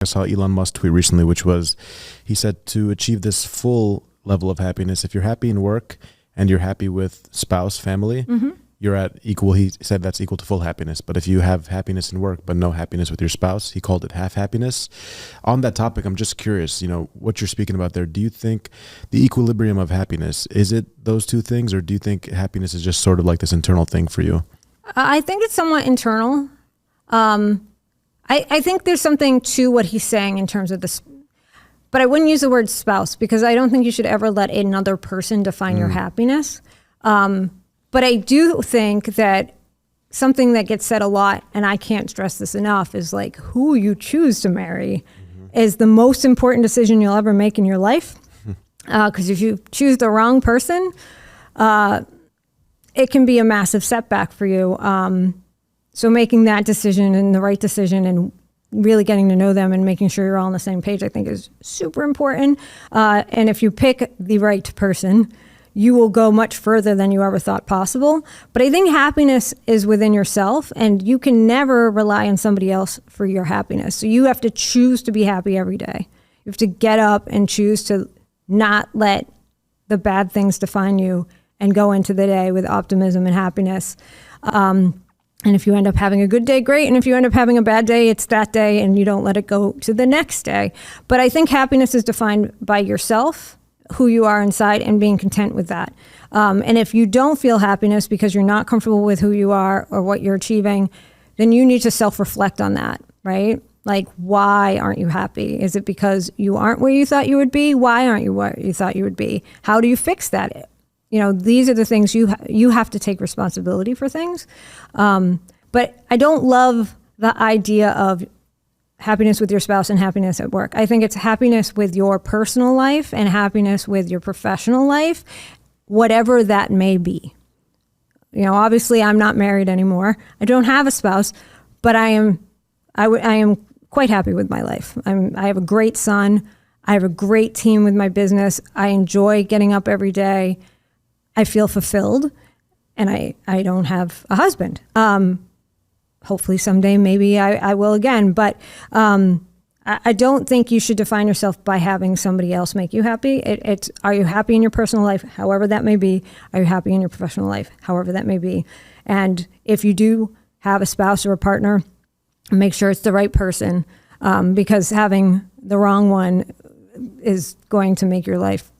I saw Elon Musk tweet recently, which was, he said to achieve this full level of happiness, if you're happy in work and you're happy with spouse, family, you're at equal, he said that's equal to full happiness. But if you have happiness in work, but no happiness with your spouse, he called it half happiness. On that topic, I'm just curious, what you're speaking about there. Do you think the equilibrium of happiness, is it those two things, or do you think happiness is just sort of like this internal thing for you? I think it's somewhat internal. I think there's something to what he's saying in terms of this, but I wouldn't use the word spouse because I don't think you should ever let another person define your happiness. But I do think that something that gets said a lot, and I can't stress this enough, is like who you choose to marry is the most important decision you'll ever make in your life. Because if you choose the wrong person, it can be a massive setback for you. So making that decision and the right decision and really getting to know them and making sure you're all on the same page, I think is super important. And if you pick the right person, you will go much further than you ever thought possible. But I think happiness is within yourself, and you can never rely on somebody else for your happiness. So you have to choose to be happy every day. You have to get up and choose to not let the bad things define you and go into the day with optimism and happiness. And if you end up having a good day, great. And if you end up having a bad day, it's that day and you don't let it go to the next day. But I think happiness is defined by yourself, who you are inside, and being content with that. And if you don't feel happiness because you're not comfortable with who you are or what you're achieving, then you need to self-reflect on that, right? Like, why aren't you happy? Is it because you aren't where you thought you would be? Why aren't you where you thought you would be? How do you fix that? These are the things you have to take responsibility for things. But I don't love the idea of happiness with your spouse and happiness at work. I think it's happiness with your personal life and happiness with your professional life, whatever that may be. Obviously I'm not married anymore. I don't have a spouse, but I am quite happy with my life. I have a great son. I have a great team with my business. I enjoy getting up every day. I feel fulfilled, and I don't have a husband. Hopefully someday maybe I will again, but I don't think you should define yourself by having somebody else make you happy. It's are you happy in your personal life, however that may be? Are you happy in your professional life, however that may be? And if you do have a spouse or a partner, make sure it's the right person, because having the wrong one is going to make your life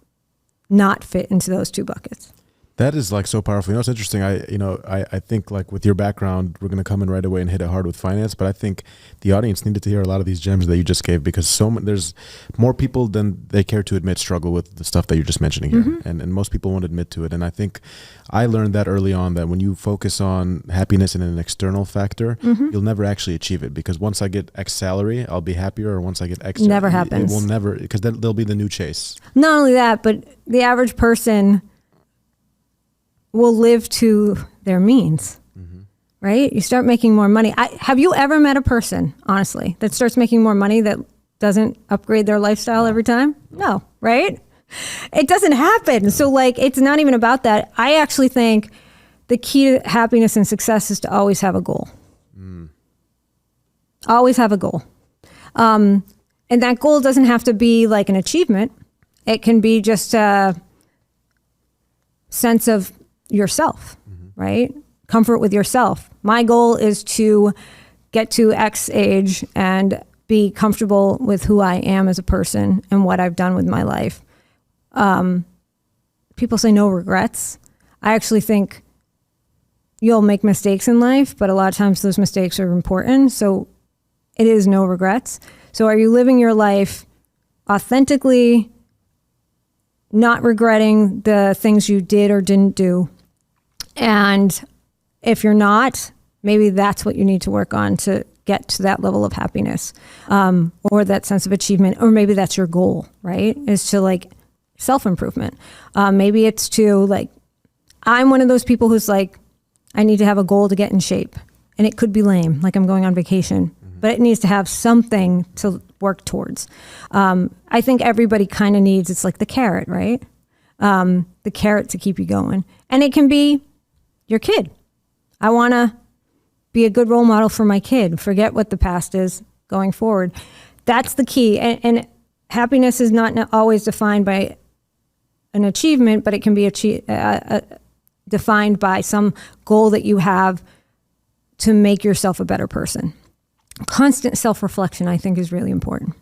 not fit into those two buckets. That is like so powerful. It's interesting. I think like with your background, we're going to come in right away and hit it hard with finance. But I think the audience needed to hear a lot of these gems that you just gave, because there's more people than they care to admit struggle with the stuff that you're just mentioning here. And most people won't admit to it. And I think I learned that early on, that when you focus on happiness in an external factor, you'll never actually achieve it. Because once I get X salary, I'll be happier. Or once I get X, never happens. It will never, because there'll be the new chase. Not only that, but the average person will live to their means, right? You start making more money. Have you ever met a person, honestly, that starts making more money that doesn't upgrade their lifestyle every time? No, right? It doesn't happen. So it's not even about that. I actually think the key to happiness and success is to always have a goal. Always have a goal. And that goal doesn't have to be like an achievement. It can be just a sense of yourself, right? Comfort with yourself. My goal is to get to X age and be comfortable with who I am as a person and what I've done with my life. People say no regrets. I actually think you'll make mistakes in life, but a lot of times those mistakes are important. So it is no regrets. So are you living your life authentically, not regretting the things you did or didn't do? And if you're not, maybe that's what you need to work on to get to that level of happiness, or that sense of achievement, or maybe that's your goal, right? Is to self-improvement. Maybe it's to I'm one of those people who's I need to have a goal to get in shape, and it could be lame, like I'm going on vacation, but it needs to have something to work towards. I think everybody kind of needs, it's like the carrot, right? The carrot to keep you going. And it can be your kid. I want to be a good role model for my kid. Forget what the past is going forward. that's the key. And happiness is not always defined by an achievement, but it can be defined by some goal that you have to make yourself a better person. Constant self-reflection, I think, is really important.